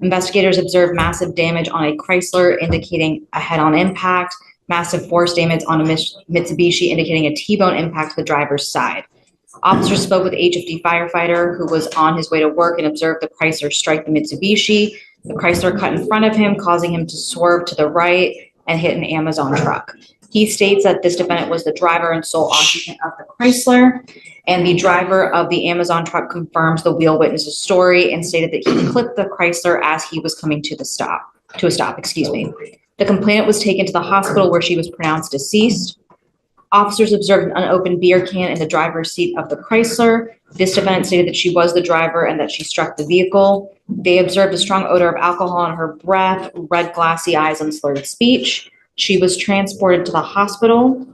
Investigators observed massive damage on a Chrysler, indicating a head-on impact, massive force damage on a Mitsubishi, indicating a T-bone impact to the driver's side. Officers spoke with the HFD firefighter who was on his way to work and observed the Chrysler strike the Mitsubishi. The Chrysler cut in front of him, causing him to swerve to the right and hit an Amazon truck. He states that this defendant was the driver and sole occupant of the Chrysler, and the driver of the Amazon truck confirms the wheel witness's story and stated that he clipped the Chrysler as he was coming to a stop. The complainant was taken to the hospital where she was pronounced deceased. Officers observed an unopened beer can in the driver's seat of the Chrysler. This defendant stated that she was the driver and that she struck the vehicle. They observed a strong odor of alcohol in her breath, red glassy eyes, and slurred speech. She was transported to the hospital,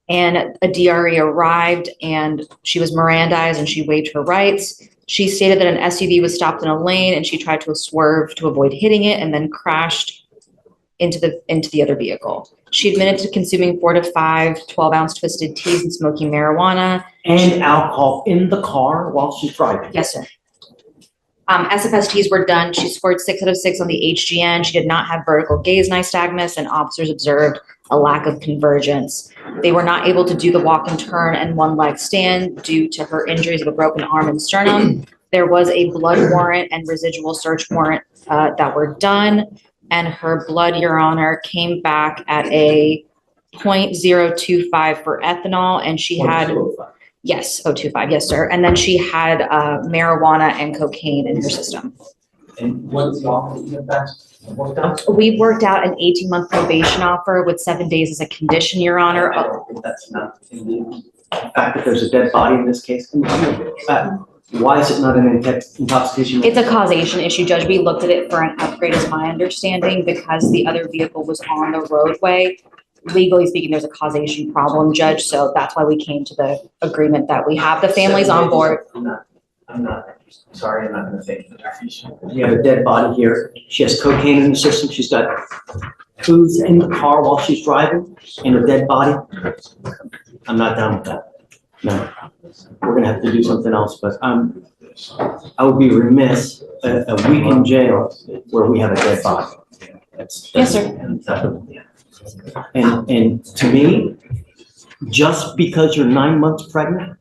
and a DRE arrived, and she was Mirandized, and she waived her rights. She stated that an SUV was stopped in a lane, and she tried to swerve to avoid hitting it, and then crashed into the other vehicle. She admitted to consuming 4 to 5 12-ounce twisted teas and smoking marijuana. And alcohol in the car while she's driving? Yes, sir. SFSTs were done. She scored 6 out of 6 on the HGN. She did not have vertical gaze nystagmus, and officers observed a lack of convergence. They were not able to do the walk and turn and one leg stand due to her injuries of a broken arm and sternum. There was a blood warrant and residual search warrant that were done, and her blood, Your Honor, came back at a 0.025 for ethanol, and she had, yes, 0.25, yes, sir. And then she had marijuana and cocaine in her system. And what's the offer that you worked out? We worked out an 18-month probation offer with 7 days as a condition, Your Honor. I don't think that's enough. The fact that there's a dead body in this case, why is it not an intoxication? It's a causation issue, Judge. We looked at it for an upgrade, is my understanding, because the other vehicle was on the roadway. Legally speaking, there's a causation problem, Judge, so that's why we came to the agreement that we have the families on board. I'm not gonna take it. You have a dead body here. She has cocaine in the system. She's got booze in the car while she's driving, and a dead body. I'm not down with that. No, we're gonna have to do something else, but I would be remiss a week in jail where we have a dead body. Yes, sir. And to me, just because you're 9 months pregnant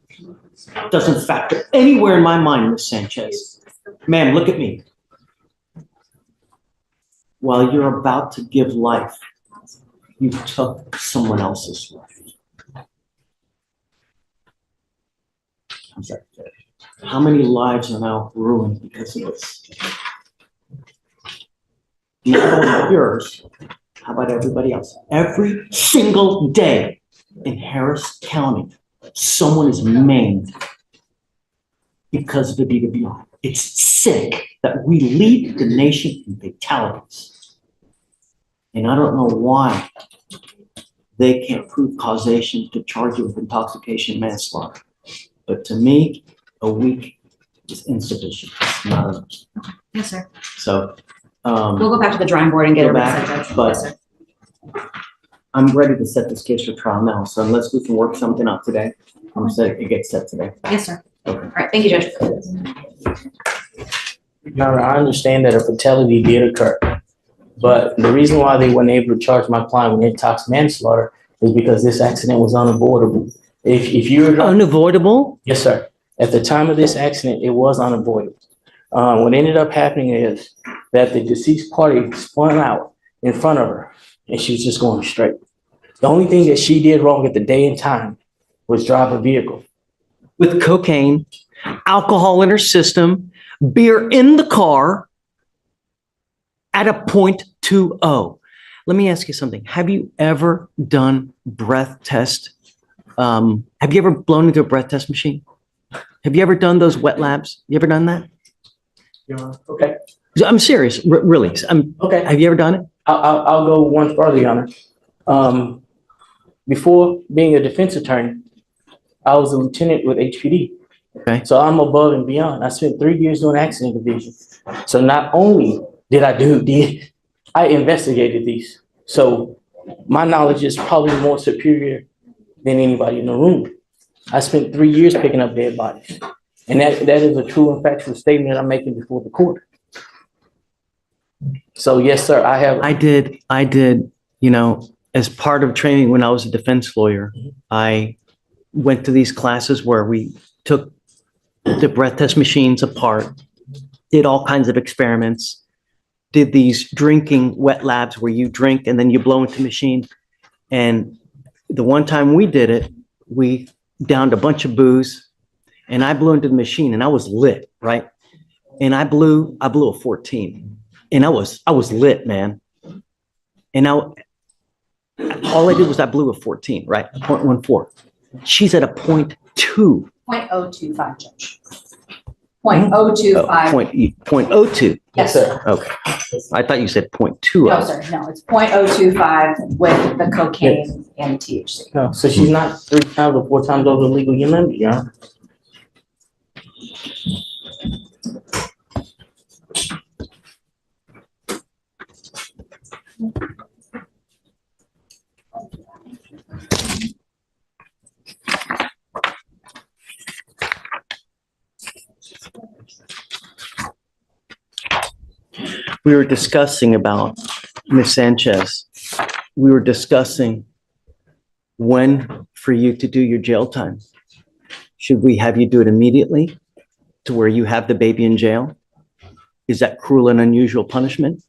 doesn't factor anywhere in my mind, Ms. Sanchez. Ma'am, look at me. While you're about to give life, you took someone else's life. I'm sorry. How many lives are now ruined because of this? Not only yours, how about everybody else? Every single day in Harris County, someone is maimed because of the DWI. It's sick that we lead the nation in fatalities. And I don't know why they can't prove causation to charge you with intoxication manslaughter. But to me, a week is insufficient. It's not enough. Yes, sir. So We'll go back to the drawing board and get it reset, Judge. but Yes, sir. I'm ready to set this case for trial now. So unless we can work something out today, I'm saying it gets set today. Yes, sir. Okay. All right, thank you, Judge. Your Honor, I understand that a fatality did occur, but the reason why they weren't able to charge my client with intox manslaughter is because this accident was unavoidable. If you're Unavoidable? Yes, sir. At the time of this accident, it was unavoidable. What ended up happening is that the deceased party spun out in front of her, and she was just going straight. The only thing that she did wrong at the day and time was drive a vehicle. With cocaine, alcohol in her system, beer in the car at a 0.20. Let me ask you something. Have you ever done breath test? Have you ever blown into a breath test machine? Have you ever done those wet labs? You ever done that? Your Honor. Okay. I'm serious, really. Okay. Have you ever done it? I'll go one further, Your Honor. Before being a defense attorney, I was a lieutenant with HPD. Okay. So I'm above and beyond. I spent 3 years doing accident division. So not only did I investigated these. So my knowledge is probably more superior than anybody in the room. I spent 3 years picking up dead bodies. And that is a true and factual statement I'm making before the court. So yes, sir, I have. I did, as part of training when I was a defense lawyer, I went to these classes where we took the breath test machines apart, did all kinds of experiments, did these drinking wet labs where you drink and then you blow into the machine. And the one time we did it, we downed a bunch of booze and I blew into the machine and I was lit, right? And I blew a 14 and I was lit, man. And now all I did was I blew a 14, right? 0.14. She's at a 0.2. 0.025, Judge. 0.025. 0.02. Yes, sir. Okay. I thought you said 0.2. No, sir, no, it's 0.025 with the cocaine and THC. No, so she's not 3 times or 4 times over the legal limit, yeah? We were discussing about Ms. Sanchez. We were discussing when for you to do your jail time. Should we have you do it immediately to where you have the baby in jail? Is that cruel and unusual punishment?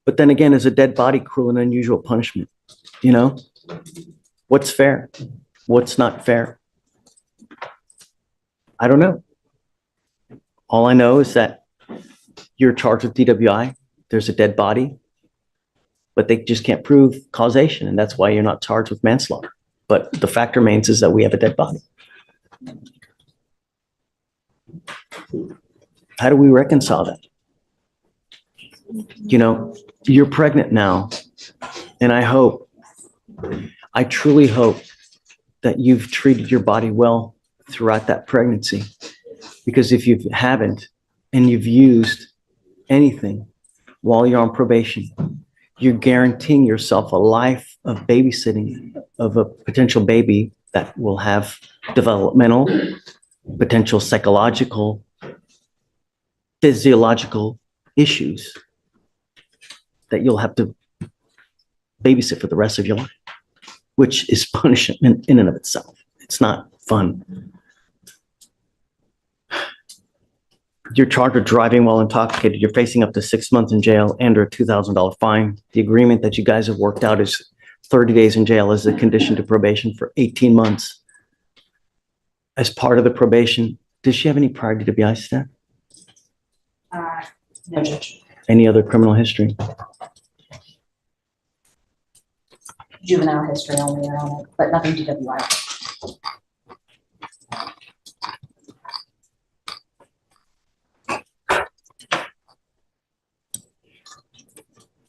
But then again, is a dead body cruel and unusual punishment? What's fair? What's not fair? I don't know. All I know is that you're charged with DWI. There's a dead body, but they just can't prove causation. And that's why you're not charged with manslaughter. But the fact remains is that we have a dead body. How do we reconcile that? You're pregnant now, and I truly hope that you've treated your body well throughout that pregnancy. Because if you haven't, and you've used anything while you're on probation, you're guaranteeing yourself a life of babysitting of a potential baby that will have developmental, potential psychological, physiological issues that you'll have to babysit for the rest of your life, which is punishment in and of itself. It's not fun. You're charged with driving while intoxicated. You're facing up to 6 months in jail and or a $2,000 fine. The agreement that you guys have worked out is 30 days in jail as a condition to probation for 18 months. As part of the probation, does she have any prior DWI staff? No, Judge. Any other criminal history? Juvenile history only, Your Honor, but nothing DWI.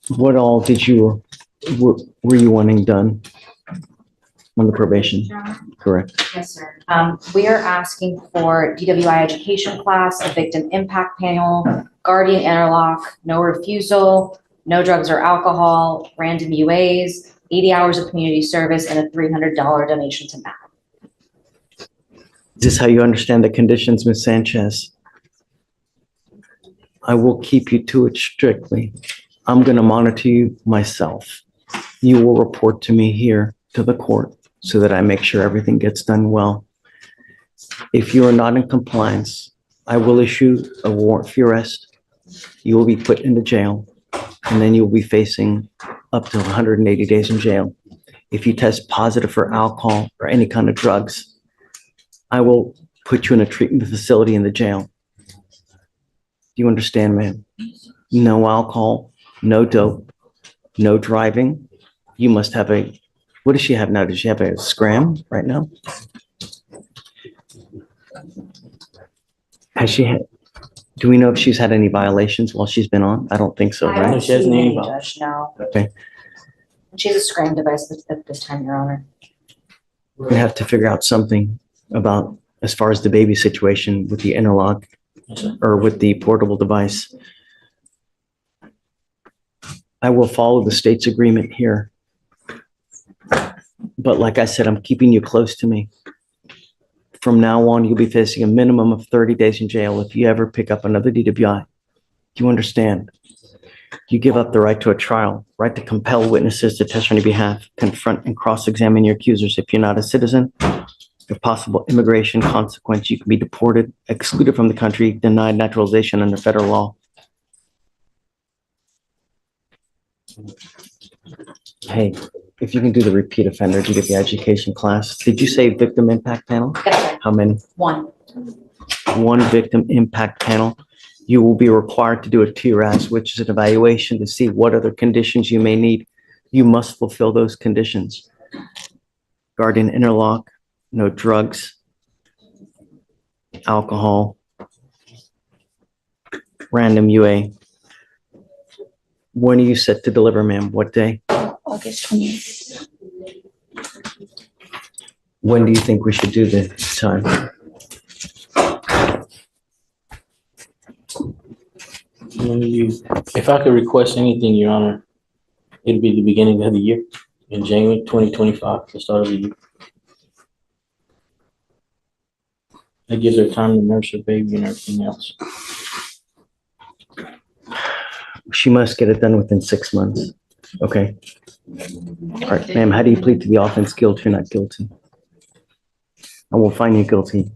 What all were you wanting done on the probation? Correct. Yes, sir. We are asking for DWI education class, a victim impact panel, guardian interlock, no refusal, no drugs or alcohol, random UAs, 80 hours of community service, and a $300 donation to MAP. Is this how you understand the conditions, Ms. Sanchez? I will keep you to it strictly. I'm going to monitor you myself. You will report to me here to the court so that I make sure everything gets done well. If you are not in compliance, I will issue a warrant for your arrest. You will be put into jail, and then you'll be facing up to 180 days in jail. If you test positive for alcohol or any kind of drugs, I will put you in a treatment facility in the jail. Do you understand, ma'am? No alcohol, no dope, no driving. You must have what does she have now? Does she have a scram right now? Do we know if she's had any violations while she's been on? I don't think so, I right? don't She hasn't see any, any Judge, no. Okay. She has a scram device at this time, Your Honor. We're gonna have to figure out something about as far as the baby situation with the interlock or with the portable device. I will follow the state's agreement here. But like I said, I'm keeping you close to me. From now on, you'll be facing a minimum of 30 days in jail if you ever pick up another DWI. Do you understand? You give up the right to a trial, right to compel witnesses to testify on your behalf, confront and cross-examine your accusers. If you're not a citizen, if possible immigration consequence, you can be deported, excluded from the country, denied naturalization under federal law. Hey, if you can do the repeat offender, do you get the education class? Did you say victim impact panel? That's right. How many? One. One victim impact panel. You will be required to do a TRAS, which is an evaluation to see what other conditions you may need. You must fulfill those conditions. Guardian interlock, no drugs, alcohol, random UA. When are you set to deliver, ma'am? What day? August 28th. When do you think we should do the time? If I could request anything, Your Honor, it'd be the beginning of the year, in January 2025, the start of the year. That gives her time to nurse her baby and everything else. She must get it done within 6 months. Okay. All right, ma'am, how do you plead to the offense, guilty or not guilty? I will find you guilty